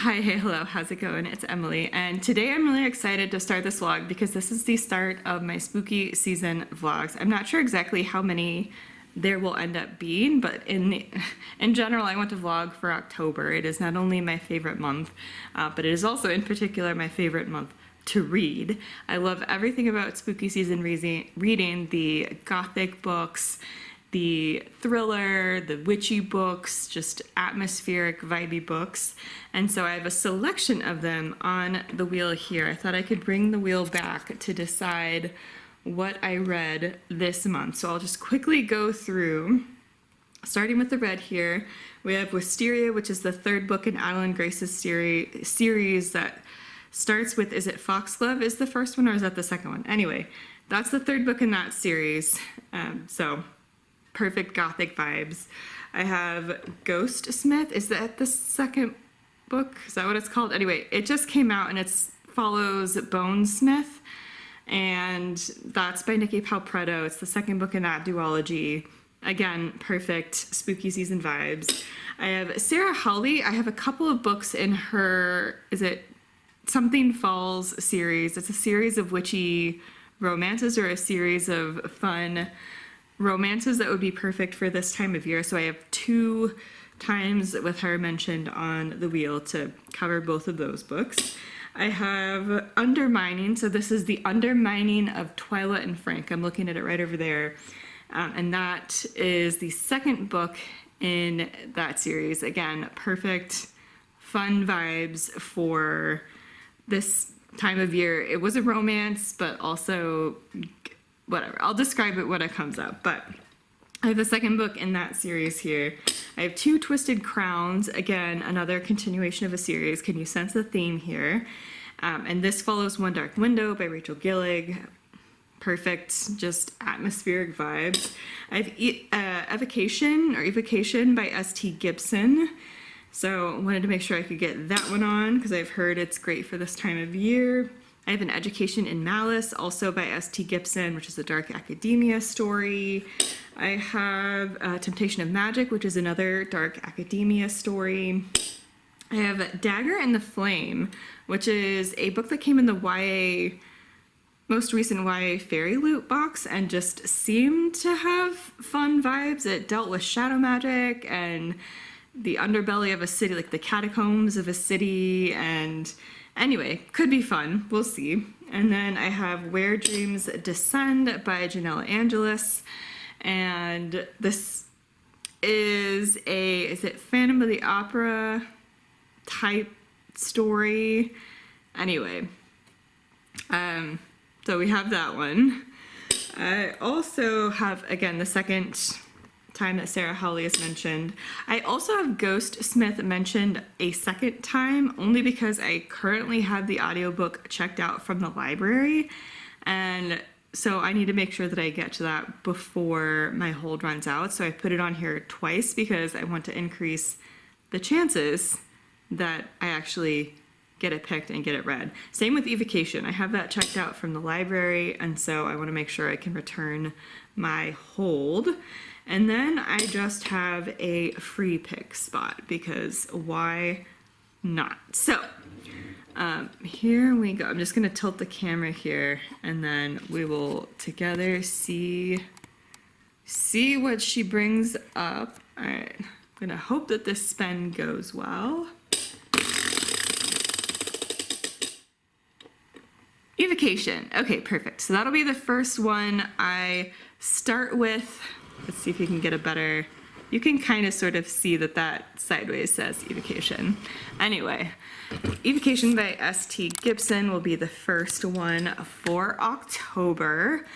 Hi, hey, hello, how's it going? It's Emily, and today I'm really excited to start this vlog because this is the start of my spooky season vlogs. I'm not sure exactly how many there will end up being, but in general, I want to vlog for October. It is not only my favorite month, but it is also in particular my favorite month to read. I love everything about spooky season reading, the gothic books, the thriller, the witchy books, just atmospheric, vibey books. And so I have a selection of them on the wheel here. I thought I could bring the wheel back to decide what I read this month. So I'll just quickly go through, starting with the red here. We have Wisteria, which is the third book in Adeline Grace's series that starts with, is it Foxglove is the first one, or is that the second one? Anyway, that's the third book in that series. So perfect gothic vibes. I have Ghostsmith. Is that the second book? Is that what it's called? Anyway, it just came out and it follows Bonesmith, and that's by Nikki Palpretto. It's the second book in that duology. Again, perfect spooky season vibes. I have Sarah Hawley. I have a couple of books in her, is it Something Falls series. It's a series of witchy romances, or a series of fun romances that would be perfect for this time of year. So I have 2 times with her mentioned on the wheel to cover both of those books. I have Undermining. So this is the Undermining of Twyla and Frank. I'm looking at it right over there. And that is the second book in that series. Again, perfect, fun vibes for this time of year. It was a romance, but also whatever. I'll describe it when it comes up. But I have the second book in that series here. I have 2 Twisted Crowns. Again, another continuation of a series. Can you sense the theme here? And this follows One Dark Window by Rachel Gillig. Perfect, just atmospheric vibes. I have Evocation by S.T. Gibson. So I wanted to make sure I could get that one on because I've heard it's great for this time of year. I have An Education in Malice, also by S.T. Gibson, which is a dark academia story. I have Temptation of Magic, which is another dark academia story. I have Dagger in the Flame, which is a book that came in the most recent YA Fairy Loot box and just seemed to have fun vibes. It dealt with shadow magic and the underbelly of a city, like the catacombs of a city, and anyway, could be fun. We'll see. And then I have Where Dreams Descend by Janella Angelis. And this is it Phantom of the Opera type story? Anyway, so we have that one. I also have, again, the second time that Sarah Hawley is mentioned. I also have Ghostsmith mentioned a second time, only because I currently have the audiobook checked out from the library, and so I need to make sure that I get to that before my hold runs out. So I put it on here twice because I want to increase the chances that I actually get it picked and get it read. Same with Evocation. I have that checked out from the library, and so I want to make sure I can return my hold. And then I just have a free pick spot because why not? So here we go. I'm just going to tilt the camera here, and then we will together see what she brings up. All right. I'm going to hope that this spin goes well. Evocation. Okay, perfect. So that'll be the first one I start with. Let's see if you can get a better, you can kind of sort of see that sideways says Evocation. Anyway, Evocation by S.T. Gibson will be the first one for October.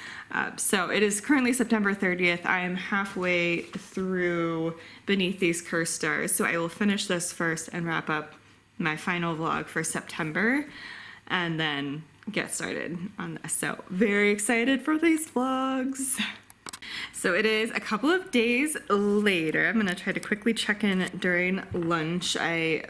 So it is currently September 30th. I am halfway through Beneath These Cursed Stars, so I will finish this first and wrap up my final vlog for September, and then get started on this. So very excited for these vlogs. So it is a couple of days later. I'm gonna try to quickly check in during lunch. I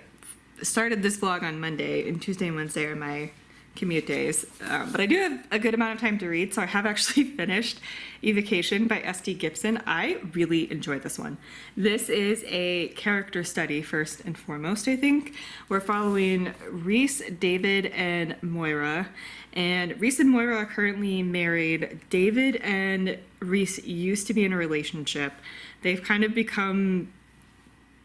started this vlog on Monday, and Tuesday and Wednesday are my commute days. But I do have a good amount of time to read, so I have actually finished Evocation by S.D. Gibson. I really enjoyed this one. This is a character study, first and foremost, I think. We're following Reese, David, and Moira. And Reese and Moira are currently married. David and Reese used to be in a relationship. They've kind of become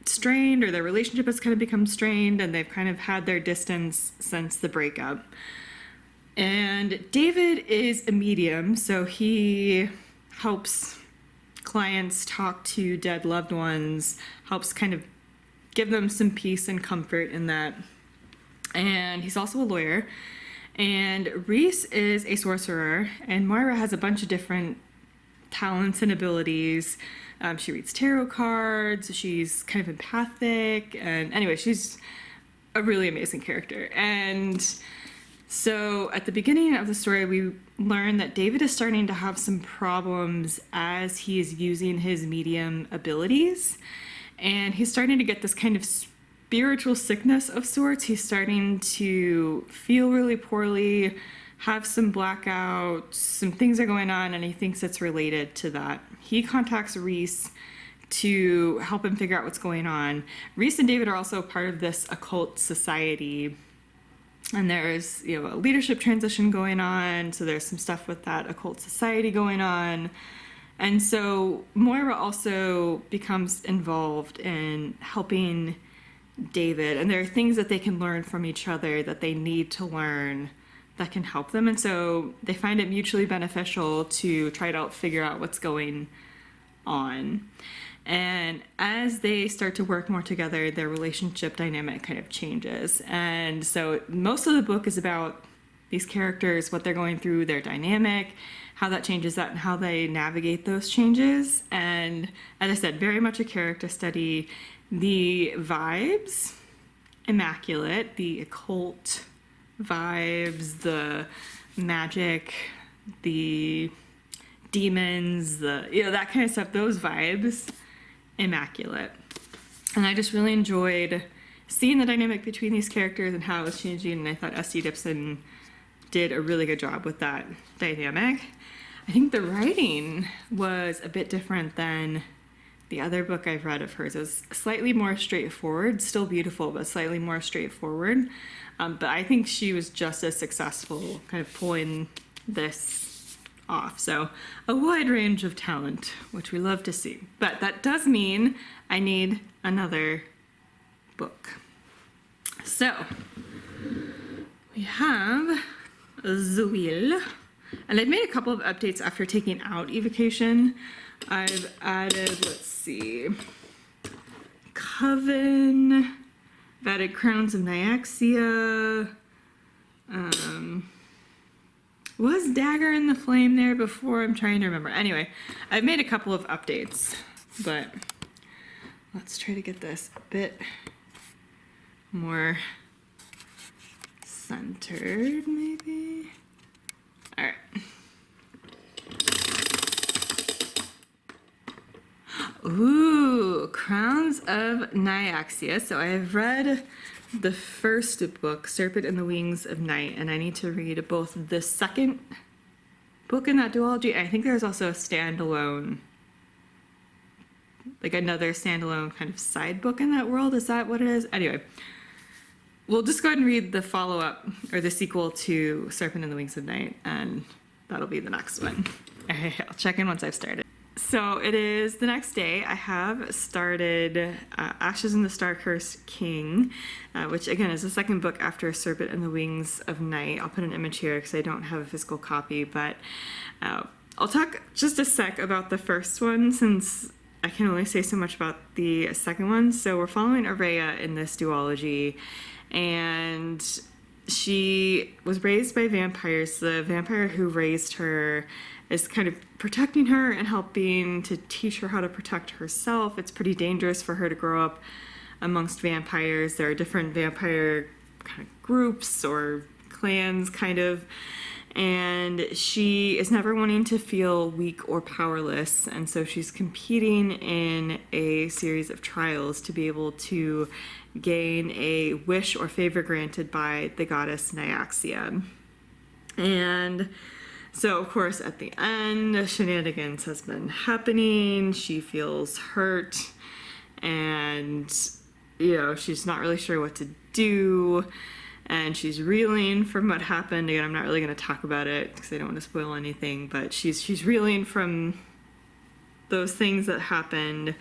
strained, or their relationship has kind of become strained, and they've kind of had their distance since the breakup. And David is a medium, so he helps clients talk to dead loved ones, helps kind of give them some peace and comfort in that. And he's also a lawyer. And Reese is a sorcerer, and Moira has a bunch of different talents and abilities. She reads tarot cards, she's kind of empathic, and anyway, she's a really amazing character. And so at the beginning of the story, we learn that David is starting to have some problems as he is using his medium abilities, and he's starting to get this kind of spiritual sickness of sorts. He's starting to feel really poorly, have some blackouts, some things are going on, and he thinks it's related to that. He contacts Reese to help him figure out what's going on. Reese and David are also part of this occult society, and there's, a leadership transition going on, so there's some stuff with that occult society going on. And so Moira also becomes involved in helping David, and there are things that they can learn from each other that they need to learn that can help them. And so they find it mutually beneficial to try to figure out what's going on. And as they start to work more together, their relationship dynamic kind of changes. And so most of the book is about these characters, what they're going through, their dynamic, how that changes that, and how they navigate those changes. And as I said, very much a character study. The vibes, immaculate. The occult vibes, the magic, the demons, that kind of stuff, those vibes, immaculate. And I just really enjoyed seeing the dynamic between these characters and how it was changing, and I thought S.D. Gibson did a really good job with that dynamic. I think the writing was a bit different than the other book I've read of hers. It was slightly more straightforward, still beautiful, but slightly more straightforward. But I think she was just as successful kind of pulling this off. So a wide range of talent, which we love to see. But that does mean I need another book. So we have Zuil. And I've made a couple of updates after taking out Evocation. I've added, let's see, Coven. I've added Crowns of Nyaxia. Was Dagger in the Flame there before? I'm trying to remember. Anyway, I've made a couple of updates, but let's try to get this a bit more centered, maybe. All right. Ooh, Crowns of Nyaxia. So I have read the first book, Serpent and the Wings of Night, and I need to read both the second book in that duology. I think there's also a standalone, like another standalone kind of side book in that world. Is that what it is? Anyway, we'll just go ahead and read the follow-up or the sequel to Serpent and the Wings of Night, and that'll be the next one. Okay, I'll check in once I've started. So it is the next day. I have started Ashes in the Star-Cursed King, which again is the second book after Serpent and the Wings of Night. I'll put an image here because I don't have a physical copy, but I'll talk just a sec about the first one since I can only say so much about the second one. So we're following Araya in this duology, and she was raised by vampires. The vampire who raised her is kind of protecting her and helping to teach her how to protect herself. It's pretty dangerous for her to grow up amongst vampires. There are different vampire kind of groups or clans, kind of, and she is never wanting to feel weak or powerless, and so she's competing in a series of trials to be able to gain a wish or favor granted by the goddess Nyaxia. And so, of course, at the end, shenanigans has been happening. She feels hurt, and, she's not really sure what to do, and she's reeling from what happened. Again, I'm not really going to talk about it because I don't want to spoil anything, but she's reeling from those things that happened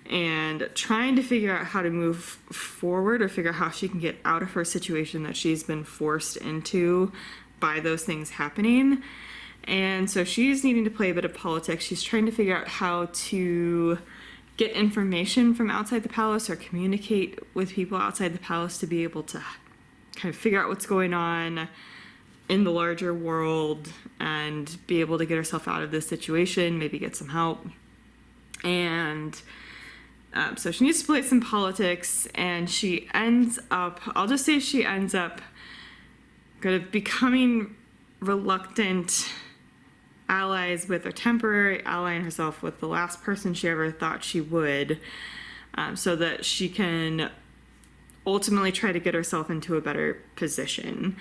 and trying to figure out how to move forward or figure out how she can get out of her situation that she's been forced into by those things happening. And so she's needing to play a bit of politics. She's trying to figure out how to get information from outside the palace or communicate with people outside the palace to be able to kind of figure out what's going on in the larger world and be able to get herself out of this situation, maybe get some help. And so she needs to play some politics, and she ends up kind of becoming reluctant allies with, or temporary allying herself with, the last person she ever thought she would, so that she can ultimately try to get herself into a better position.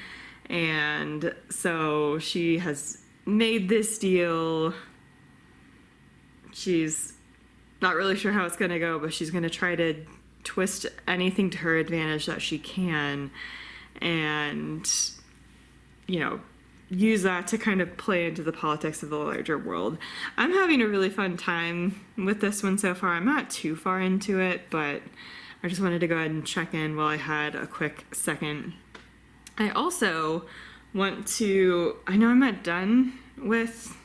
And so she has made this deal. She's not really sure how it's going to go, but she's going to try to twist anything to her advantage that she can, and, use that to kind of play into the politics of the larger world. I'm having a really fun time with this one so far. I'm not too far into it, but I just wanted to go ahead and check in while I had a quick second. I also want to, I know I'm not done with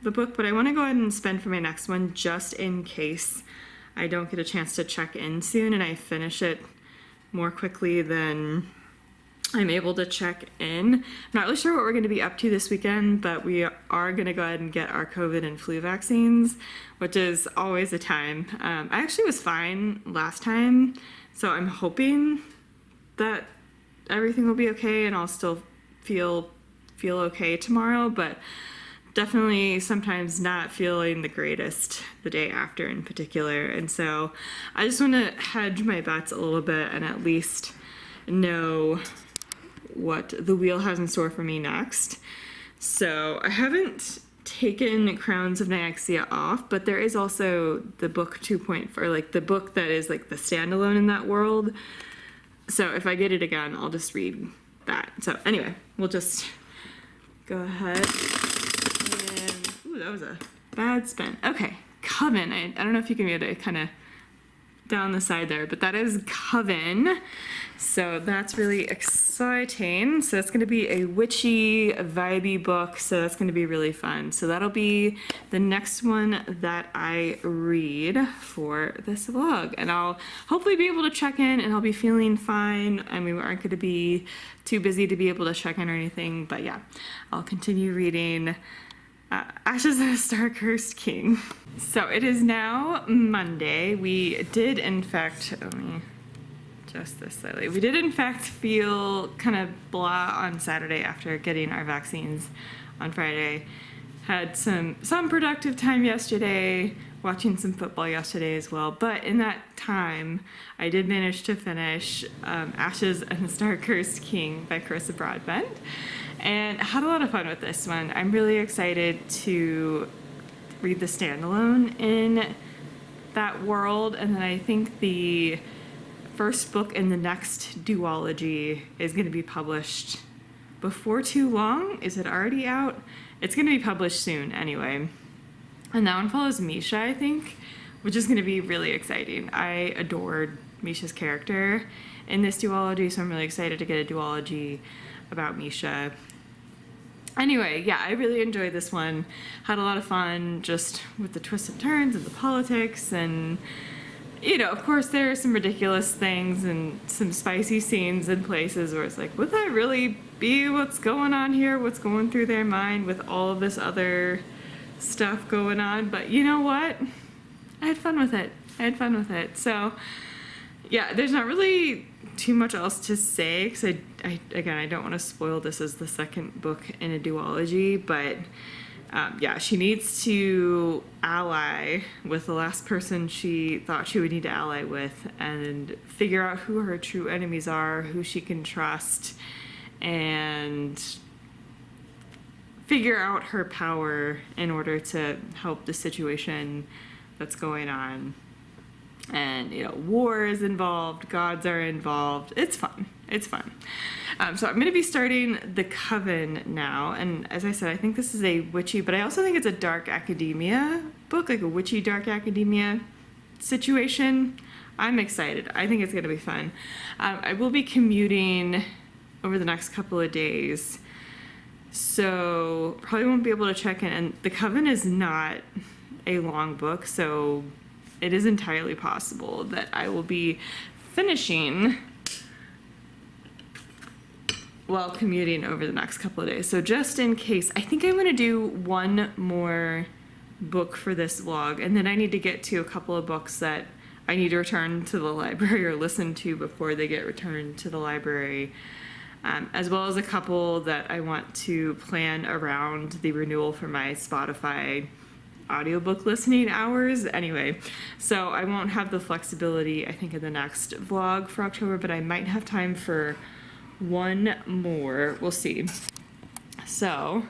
the book, but I want to go ahead and spend for my next one just in case I don't get a chance to check in soon and I finish it more quickly than I'm able to check in. I'm not really sure what we're going to be up to this weekend, but we are going to go ahead and get our COVID and flu vaccines, which is always a time. I actually was fine last time, so I'm hoping that everything will be okay and I'll still feel okay tomorrow, but definitely sometimes not feeling the greatest the day after in particular. And so I just want to hedge my bets a little bit and at least know what the wheel has in store for me next. So I haven't taken Crowns of Nyaxia off, but there is also the book 2.4, like the book that is like the standalone in that world. So if I get it again, I'll just read that. So anyway, we'll just go ahead and, ooh, that was a bad spin. Okay, Coven. I don't know if you can get it kind of down the side there, but that is Coven. So that's really exciting. So it's going to be a witchy, vibey book. So that's going to be really fun. So that'll be the next one that I read for this vlog. And I'll hopefully be able to check in and I'll be feeling fine. I mean, we aren't going to be too busy to be able to check in or anything. But yeah, I'll continue reading Ashes of a Star-Cursed King. So it is now Monday. We did, in fact, let me adjust this slightly. We did, in fact, feel kind of blah on Saturday after getting our vaccines on Friday. Had some productive time yesterday, watching some football yesterday as well. But in that time, I did manage to finish Ashes and the Star-Cursed King by Carissa Broadbent. And I had a lot of fun with this one. I'm really excited to read the standalone in that world. And then I think the first book in the next duology is going to be published before too long. Is it already out? It's going to be published soon anyway. And that one follows Misha, I think, which is going to be really exciting. I adored Misha's character in this duology, so I'm really excited to get a duology about Misha. Anyway, yeah, I really enjoyed this one. Had a lot of fun just with the twists and turns and the politics, and of course there are some ridiculous things and some spicy scenes in places where it's like, would that really be what's going on here? What's going through their mind with all of this other stuff going on? But you know what? I had fun with it. So yeah, there's not really too much else to say because I don't want to spoil this as the second book in a duology, but yeah, she needs to ally with the last person she thought she would need to ally with and figure out who her true enemies are, who she can trust, and figure out her power in order to help the situation that's going on. And, you know, war is involved, gods are involved. It's fun. It's fun. So I'm going to be starting The Coven now. And as I said, I think this is a witchy, but I also think it's a dark academia book, like a witchy dark academia situation. I'm excited. I think it's going to be fun. I will be commuting over the next couple of days, so probably won't be able to check in. And The Coven is not a long book, so it is entirely possible that I will be finishing while commuting over the next couple of days. So just in case, I think I'm going to do one more book for this vlog, and then I need to get to a couple of books that I need to return to the library or listen to before they get returned to the library, as well as a couple that I want to plan around the renewal for my Spotify audiobook listening hours. Anyway, so I won't have the flexibility, I think, in the next vlog for October, but I might have time for one more. We'll see. So,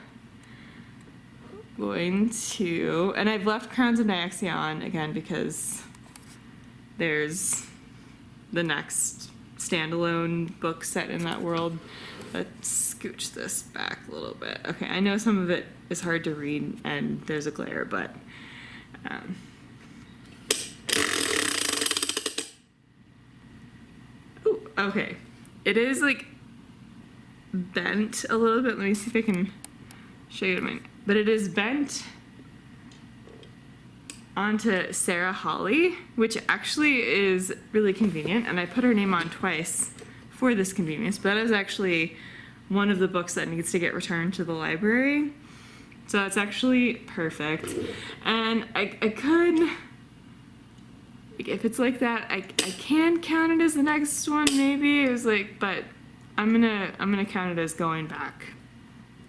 going to, and I've left Crowns of Nyaxion again because there's the next standalone book set in that world. Let's scooch this back a little bit. Okay, I know some of it is hard to read and there's a glare, but ooh, okay. It is like bent a little bit. Let me see if I can show you mine. But it is bent onto Sarah Holly, which actually is really convenient, and I put her name on twice for this convenience, but that is actually one of the books that needs to get returned to the library. So that's actually perfect. And I could, if it's like that, I can count it as the next one maybe. It was like, but I'm gonna count it as going back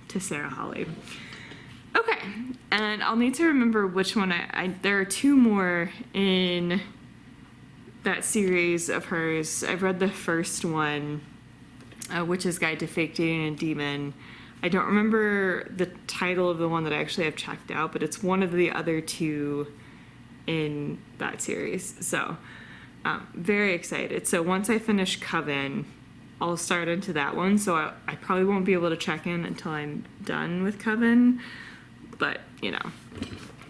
to Sarah Holly. Okay, and I'll need to remember which one there are two more in that series of hers. I've read the first one, Witch's Guide to Fake Dating a Demon. I don't remember the title of the one that I actually have checked out, but it's one of the other two in that series. So, very excited. So once I finish Coven, I'll start into that one. So I probably won't be able to check in until I'm done with Coven, but you know,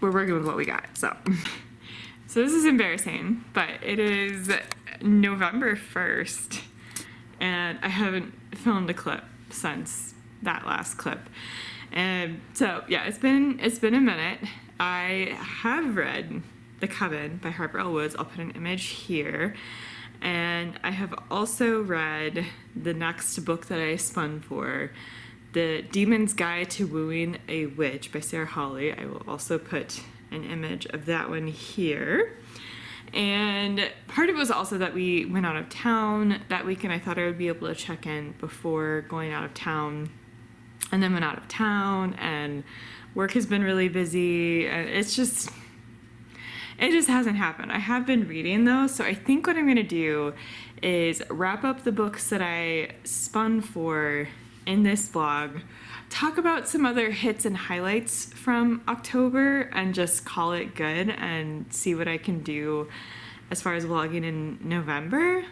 we're working with what we got. So this is embarrassing, but it is November 1st, and I haven't filmed a clip since that last clip. And so yeah, it's been a minute. I have read The Coven by Harper L. Woods. I'll put an image here. And I have also read the next book that I spun for, The Demon's Guide to Wooing a Witch by Sarah Holly. I will also put an image of that one here. And part of it was also that we went out of town that week, and I thought I would be able to check in before going out of town, and then went out of town, and work has been really busy, and it just hasn't happened. I have been reading though, so I think what I'm gonna do is wrap up the books that I spun for in this vlog, talk about some other hits and highlights from October, and just call it good and see what I can do as far as vlogging in November.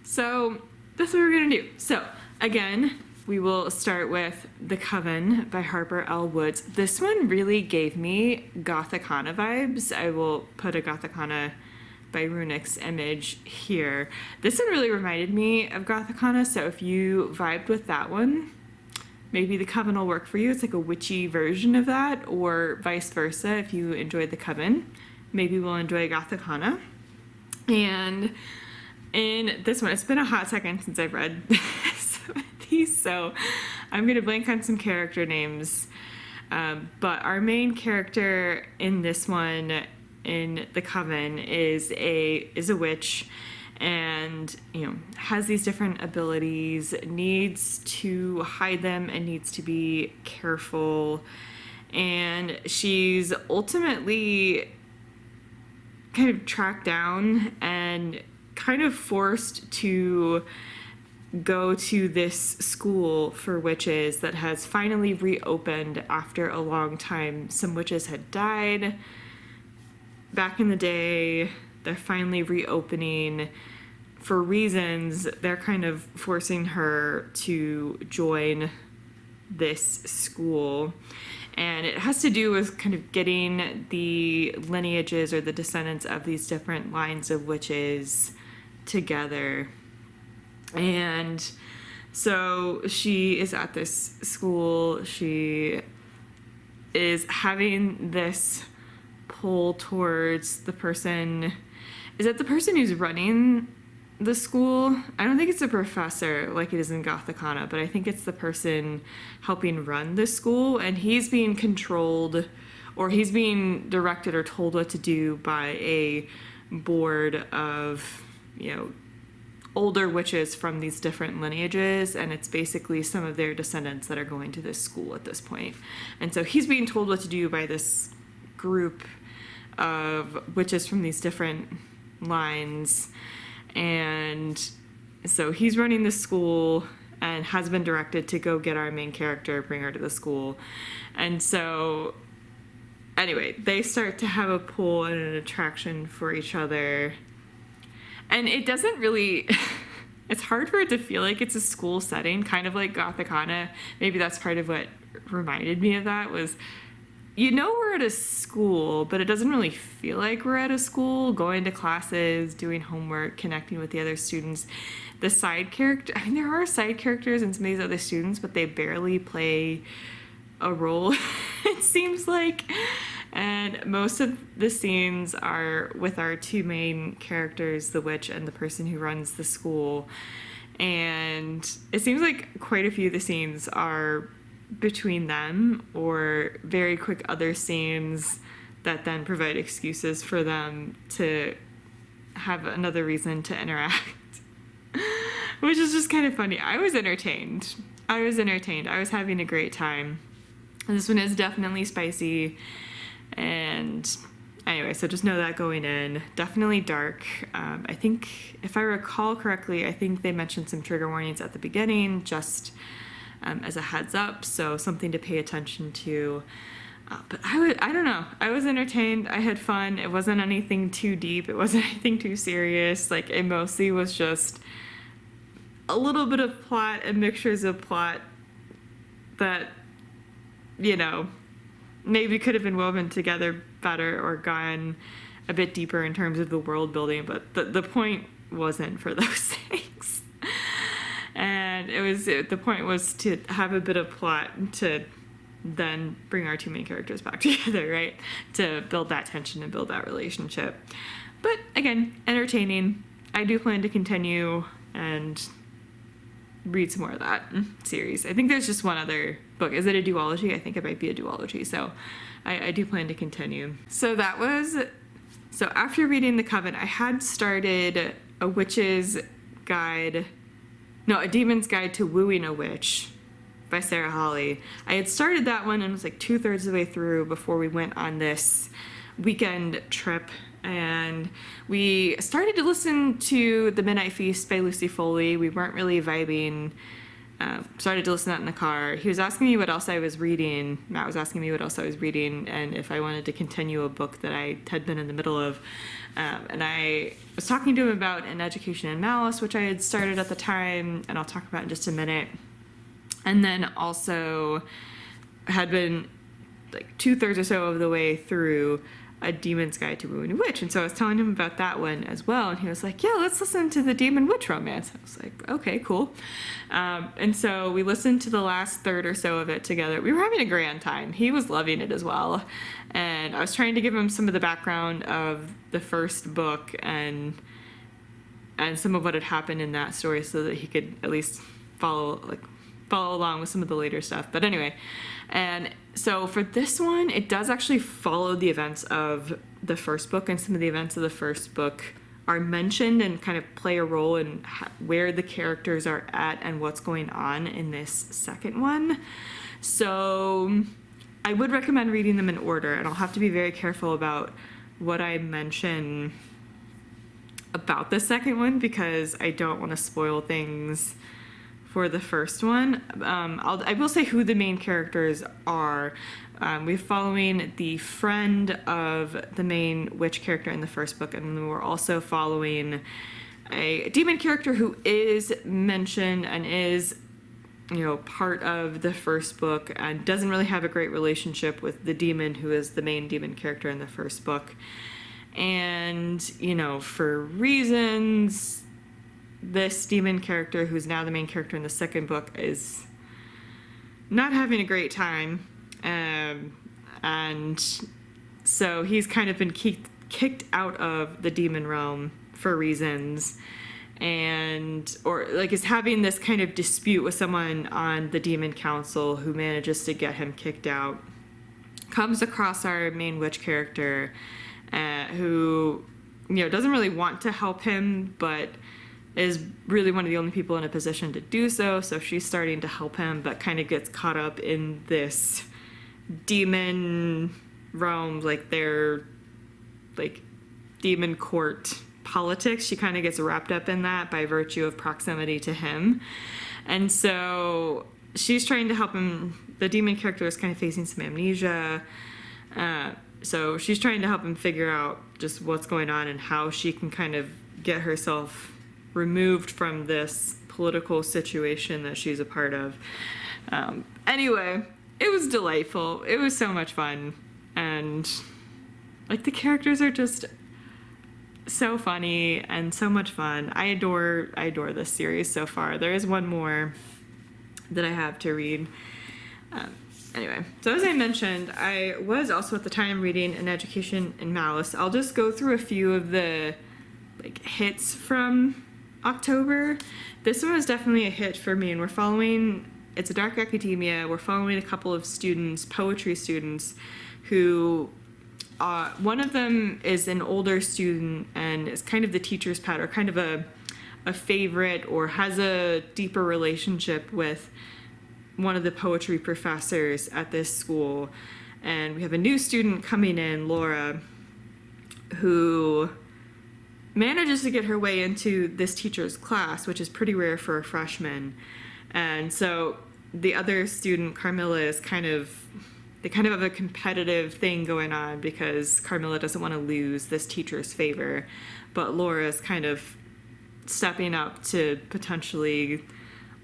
So that's what we're gonna do. So again, we will start with The Coven by Harper L. Woods. This one really gave me Gothicana vibes. I will put a Gothicana by Runic's image here. This one really reminded me of Gothicana, so if you vibed with that one, maybe The Coven will work for you. It's like a witchy version of that, or vice versa. If you enjoyed The Coven, maybe we'll enjoy Gothicana. And in this one, it's been a hot second since I've read some of these, so I'm gonna blank on some character names. But our main character in this one, in The Coven, is a witch, and has these different abilities, needs to hide them and needs to be careful, and she's ultimately kind of tracked down and kind of forced to go to this school for witches that has finally reopened after a long time. Some witches had died back in the day. They're finally reopening. For reasons, they're kind of forcing her to join this school. And it has to do with kind of getting the lineages or the descendants of these different lines of witches together. And so she is at this school. She is having this pull towards the person. Is it the person who's running the school? I don't think it's a professor like it is in Gothicana, but I think it's the person helping run the school, and he's being controlled, or he's being directed or told what to do by a board of, older witches from these different lineages, and it's basically some of their descendants that are going to this school at this point. And so he's being told what to do by this group of witches from these different lines. And so he's running the school and has been directed to go get our main character, bring her to the school. And so anyway, they start to have a pull and an attraction for each other. And it doesn't really, it's hard for it to feel like it's a school setting, kind of like Gothicana. Maybe that's part of what reminded me of that was, we're at a school, but it doesn't really feel like we're at a school, going to classes, doing homework, connecting with the other students. The side character, there are side characters in some of these other students, but they barely play a role, it seems like. And most of the scenes are with our two main characters, the witch and the person who runs the school. And it seems like quite a few of the scenes are between them, or very quick other scenes that then provide excuses for them to have another reason to interact, which is just kind of funny. I was entertained. I was having a great time. This one is definitely spicy. And anyway, so just know that going in. Definitely dark. I think, if I recall correctly, I think they mentioned some trigger warnings at the beginning, just as a heads up, so something to pay attention to. But I don't know. I was entertained. I had fun. It wasn't anything too deep. It wasn't anything too serious. Like, it mostly was just a little bit of plot and mixtures of plot that, maybe could have been woven together better or gone a bit deeper in terms of the world building, but the point wasn't for those things. And the point was to have a bit of plot to then bring our two main characters back together, right? To build that tension and build that relationship. But again, entertaining. I do plan to continue and read some more of that series. I think there's just one other book. Is it a duology? I think it might be a duology. So I do plan to continue. So after reading The Coven, I had started A Demon's Guide to Wooing a Witch by Sarah Hawley. I had started that one and was like 2/3 of the way through before we went on this weekend trip, and we started to listen to The Midnight Feast by Lucy Foley. We weren't really vibing. Started to listen to that in the car. He was asking me what else I was reading. Matt was asking me what else I was reading and if I wanted to continue a book that I had been in the middle of. And I was talking to him about An Education in Malice, which I had started at the time, and I'll talk about in just a minute. And then also had been like 2/3 or so of the way through A Demon's Guide to Wooing a Witch. And so I was telling him about that one as well. And he was like, yeah, let's listen to the Demon Witch romance. I was like, okay, cool. And so we listened to the last third or so of it together. We were having a grand time. He was loving it as well. And I was trying to give him some of the background of the first book and some of what had happened in that story so that he could at least follow along with some of the later stuff. But anyway, and so for this one, it does actually follow the events of the first book, and some of the events of the first book are mentioned and kind of play a role in where the characters are at and what's going on in this second one. So I would recommend reading them in order, and I'll have to be very careful about what I mention about the second one because I don't want to spoil things for the first one. I will say who the main characters are. We're following the friend of the main witch character in the first book, and we're also following a demon character who is mentioned and is, part of the first book and doesn't really have a great relationship with the demon who is the main demon character in the first book. And, for reasons, this demon character, who's now the main character in the second book, is not having a great time. And so he's kind of been kicked out of the demon realm for reasons, is having this kind of dispute with someone on the demon council who manages to get him kicked out. Comes across our main witch character, who, doesn't really want to help him, but is really one of the only people in a position to do so. So she's starting to help him, but kind of gets caught up in this demon realm, their demon court politics. She kind of gets wrapped up in that by virtue of proximity to him. And so she's trying to help him. The demon character is kind of facing some amnesia. So she's trying to help him figure out just what's going on and how she can kind of get herself removed from this political situation that she's a part of. Anyway, it was delightful. It was so much fun. And the characters are just so funny and so much fun. I adore this series so far. There is one more that I have to read. Anyway, so as I mentioned, I was also at the time reading An Education in Malice. I'll just go through a few of the hits from October. This one was definitely a hit for me, and it's a dark academia. We're following a couple of students, poetry students, who one of them is an older student and is kind of the teacher's pet, or kind of a favorite, or has a deeper relationship with one of the poetry professors at this school. And we have a new student coming in, Laura, who manages to get her way into this teacher's class, which is pretty rare for a freshman. And so the other student, Carmilla, they kind of have a competitive thing going on because Carmilla doesn't want to lose this teacher's favor, but Laura's kind of stepping up to potentially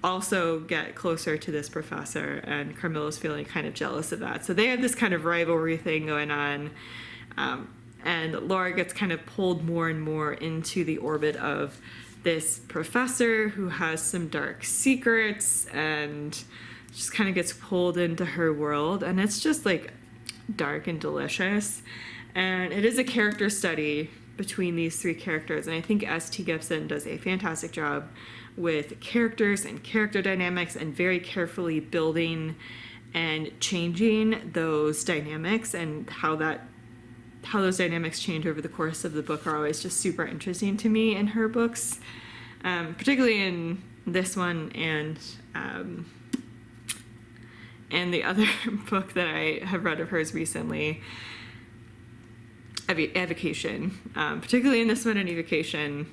also get closer to this professor, and Carmilla's feeling kind of jealous of that. So they have this kind of rivalry thing going on, and Laura gets kind of pulled more and more into the orbit of this professor who has some dark secrets, and just kind of gets pulled into her world, and it's just dark and delicious. And it is a character study between these three characters, and I think S.T. Gibson does a fantastic job with characters and character dynamics, and very carefully building and changing those dynamics, and how those dynamics change over the course of the book are always just super interesting to me in her books, particularly in this one and the other book that I have read of hers recently, Evocation. Particularly in this one and Evocation,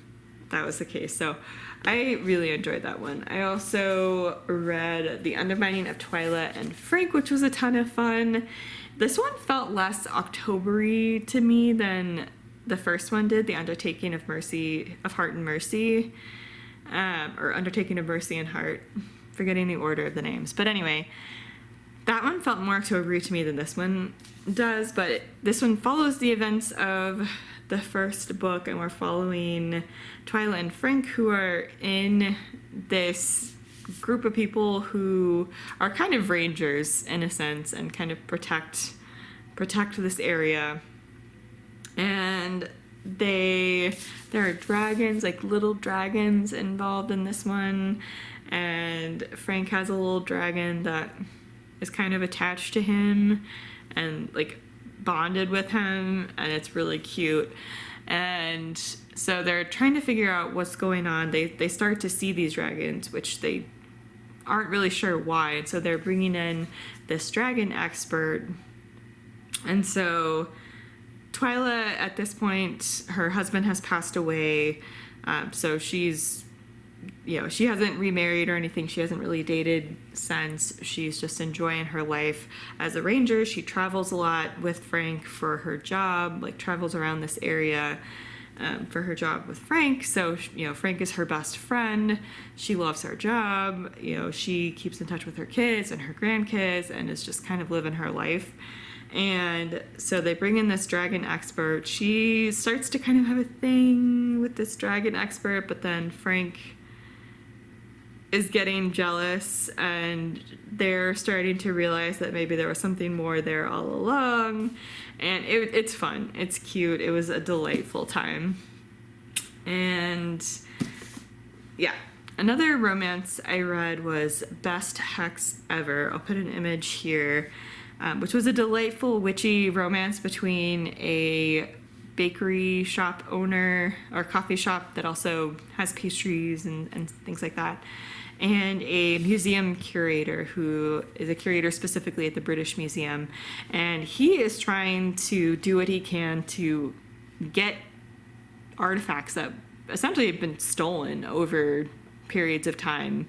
that was the case. So I really enjoyed that one. I also read The Undermining of Twyla and Frank, which was a ton of fun. This one felt less October-y to me than the first one did, The Undertaking of Heart and Mercy, or Undertaking of Mercy and Heart, forgetting the order of the names. But anyway, that one felt more October-y to me than this one does, but this one follows the events of the first book, and we're following Twyla and Frank, who are in this group of people who are kind of rangers in a sense, and kind of protect this area. And there are dragons, little dragons involved in this one, and Frank has a little dragon that is kind of attached to him and bonded with him, and it's really cute. And so they're trying to figure out what's going on. They start to see these dragons, which they aren't really sure why, and so they're bringing in this dragon expert. And so Twyla, at this point, her husband has passed away, so she's she hasn't remarried or anything. She hasn't really dated since. She's just enjoying her life as a ranger. She travels a lot with Frank for her job, like travels around this area for her job with Frank. So, Frank is her best friend. She loves her job. She keeps in touch with her kids and her grandkids and is just kind of living her life. And so they bring in this dragon expert. She starts to kind of have a thing with this dragon expert, but then Frank is getting jealous and they're starting to realize that maybe there was something more there all along. And it's fun. It's cute. It was a delightful time. And yeah. Another romance I read was Best Hex Ever. I'll put an image here. Which was a delightful witchy romance between a bakery shop owner or coffee shop that also has pastries and things like that, and a museum curator who is a curator specifically at the British Museum. And he is trying to do what he can to get artifacts that essentially have been stolen over periods of time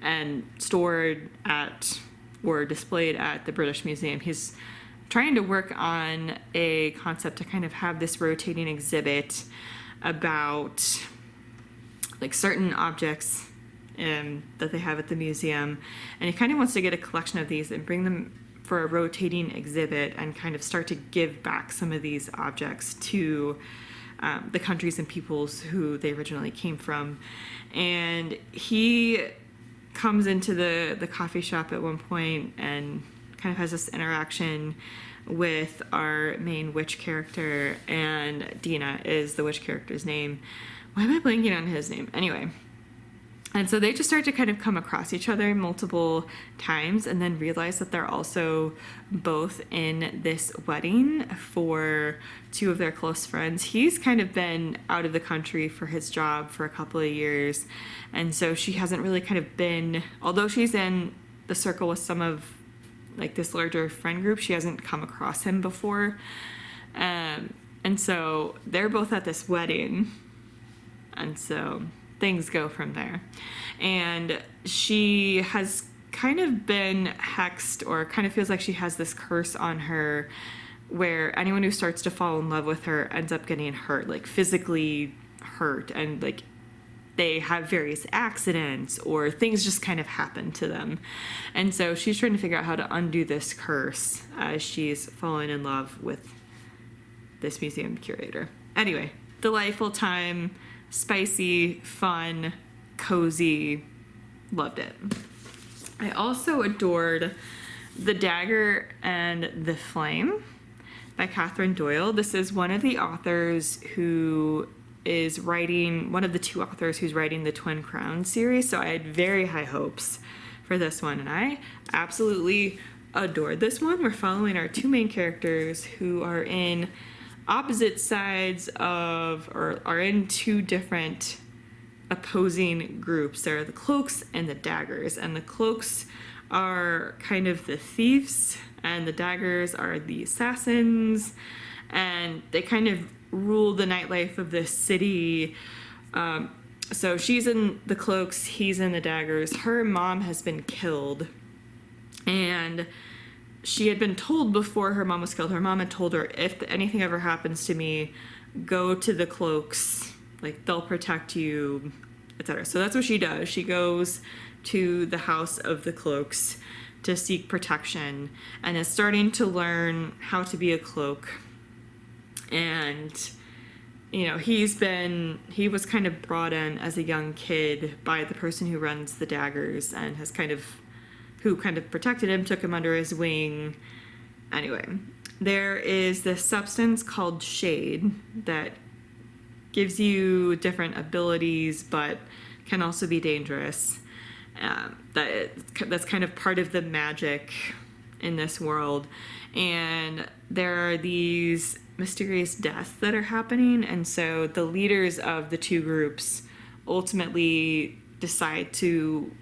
and stored at or displayed at the British Museum. He's trying to work on a concept to kind of have this rotating exhibit about like certain objects that they have at the museum. And he kind of wants to get a collection of these and bring them for a rotating exhibit and kind of start to give back some of these objects to the countries and peoples who they originally came from. And he comes into the coffee shop at one point and kind of has this interaction with our main witch character, and Dina is the witch character's name. Why am I blanking on his name? Anyway. And so they just start to kind of come across each other multiple times and then realize that they're also both in this wedding for two of their close friends. He's kind of been out of the country for his job for a couple of years. And so she hasn't really kind of been, although she's in the circle with some of like this larger friend group, she hasn't come across him before. And so they're both at this wedding. And so things go from there. And she has kind of been hexed, or kind of feels like she has this curse on her where anyone who starts to fall in love with her ends up getting hurt, like physically hurt, and like they have various accidents or things just kind of happen to them. And so she's trying to figure out how to undo this curse as she's falling in love with this museum curator. Anyway, delightful time. Spicy, fun, cozy, loved it. I also adored The Dagger and the Flame by Catherine Doyle. This is one of the authors who is writing, one of the two authors who's writing the Twin Crowns series, so I had very high hopes for this one, and I absolutely adored this one. We're following our two main characters who are in opposite sides of, or are in two different opposing groups. There are the Cloaks and the Daggers, and the Cloaks are kind of the thieves and the Daggers are the assassins, and they kind of rule the nightlife of this city. So she's in the Cloaks, he's in the Daggers. Her mom has been killed, and she had been told before her mom was killed, her mom had told her, if anything ever happens to me, go to the Cloaks, like they'll protect you, etc. So that's what she does. She goes to the house of the Cloaks to seek protection and is starting to learn how to be a cloak. And he was kind of brought in as a young kid by the person who runs the Daggers and who kind of protected him, took him under his wing. Anyway, there is this substance called shade that gives you different abilities but can also be dangerous. That's kind of part of the magic in this world. And there are these mysterious deaths that are happening, and so the leaders of the two groups ultimately decide to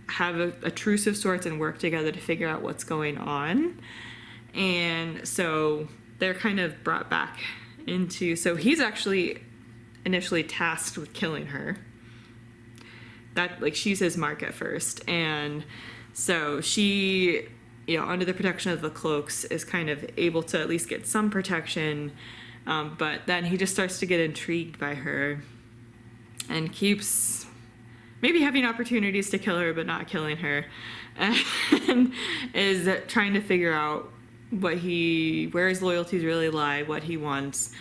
have a truce of sorts and work together to figure out what's going on. And so they're kind of brought back into, so he's actually initially tasked with killing her. that, like, she's his mark at first. And so she, under the protection of the cloaks, is kind of able to at least get some protection. But then he just starts to get intrigued by her and keeps maybe having opportunities to kill her, but not killing her. And is trying to figure out where his loyalties really lie, what he wants.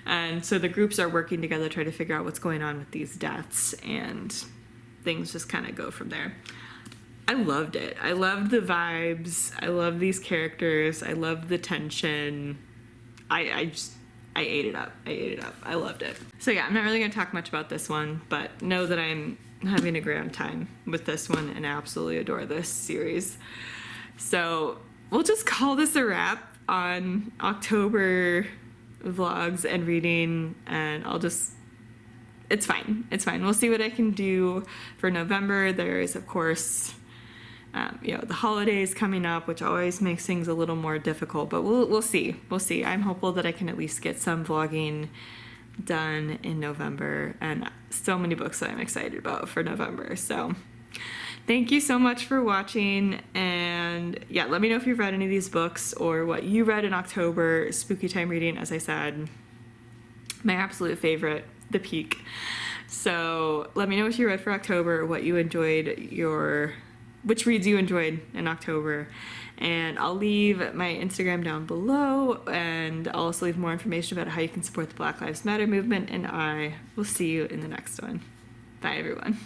And so the groups are working together to try to figure out what's going on with these deaths, and things just kind of go from there. I loved it. I loved the vibes. I love these characters. I loved the tension. I ate it up. I loved it. So yeah, I'm not really going to talk much about this one, but know that I'm having a grand time with this one and absolutely adore this series. So we'll just call this a wrap on October vlogs and reading, and it's fine. We'll see what I can do for November. There is, of course, the holidays coming up, which always makes things a little more difficult, but we'll see. I'm hopeful that I can at least get some vlogging done in November, and so many books that I'm excited about for November. So thank you so much for watching, and yeah, let me know if you've read any of these books or what you read in October. Spooky time reading, as I said, my absolute favorite, The Peak. So let me know what you read for October, what you enjoyed, which reads you enjoyed in October, and I'll leave my Instagram down below, and I'll also leave more information about how you can support the Black Lives Matter movement, and I will see you in the next one. Bye, everyone.